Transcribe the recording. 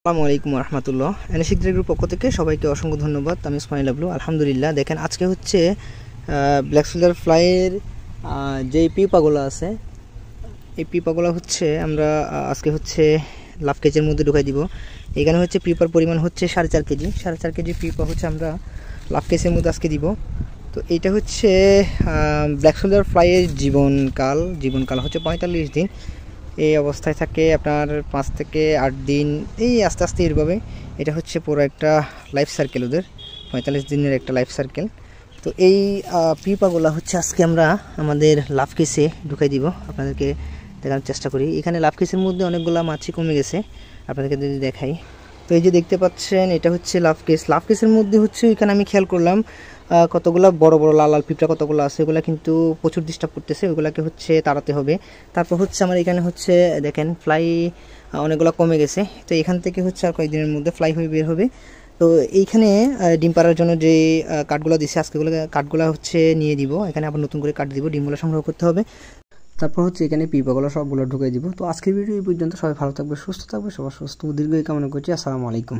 আসসালামু আলাইকুম রহমতুল্লাহ। এনএসিক্রেট গ্রুপ পক্ষ থেকে সবাইকে অসংখ্য ধন্যবাদ। আমি ইসমাইল আবলু। আলহামদুলিল্লাহ, দেখেন আজকে হচ্ছে ব্ল্যাক সোল্ডার ফ্লাইয়ের যে পিপাগুলো আছে, এই পিপাগুলো হচ্ছে আমরা আজকে হচ্ছে লাভ কেজের মধ্যে ঢুকাই দিব। এখানে হচ্ছে পিপার পরিমাণ হচ্ছে 4.5 কেজি। 4.5 কেজি পিপা হচ্ছে আমরা লাভ কেজের মধ্যে আজকে দিব। তো এইটা হচ্ছে ব্ল্যাক সোল্ডার ফ্লাইয়ের জীবনকাল হচ্ছে 45 দিন। এই অবস্থায় থাকে আপনার 5 থেকে 8 দিন, এই আস্তে আস্তে এরভাবে। এটা হচ্ছে পুরো একটা লাইফ সার্কেল, ওদের 45 দিনের একটা লাইফ সার্কেল। তো এই পিপাগুলো হচ্ছে আজকে আমরা আমাদের লাভ কেসে ঢুকাই দিব। আপনাদেরকে দেখানোর চেষ্টা করি। এখানে লাভ কেসের মধ্যে অনেকগুলো মাছি কমে গেছে, আপনাদেরকে যদি দেখাই। তো এই যে দেখতে পাচ্ছেন, এটা হচ্ছে লাভ কেসের মধ্যে হচ্ছে এখানে আমি খেয়াল করলাম কতগুলো বড় বড় লাল লাল পিঁপড়া কতগুলো আছে, ওগুলো কিন্তু প্রচুর ডিস্টার্ব করতেছে, ওগুলোকে হচ্ছে তাড়াতে হবে। তারপর হচ্ছে আমার এখানে হচ্ছে দেখেন ফ্লাই অনেকগুলো কমে গেছে। তো এখান থেকে হচ্ছে আর কয়েকদিনের মধ্যে ফ্লাই হয়ে বের হবে। তো এইখানে ডিম পাড়ার জন্য যে কাঠগুলো দিছে, আজকেগুলো কাঠগুলো হচ্ছে নিয়ে দিব। এখানে আবার নতুন করে কাঠ দিব, ডিমগুলো সংগ্রহ করতে হবে। তারপর হচ্ছে এখানে পিপাগুলো সবগুলো ঢুকিয়ে দিব। তো আজকের ভিডিও এই পর্যন্ত। সবাই ভালো থাকবে, সুস্থ থাকবে, সবার সুস্থ দীর্ঘই কামনা করছি। আসসালামু আলাইকুম।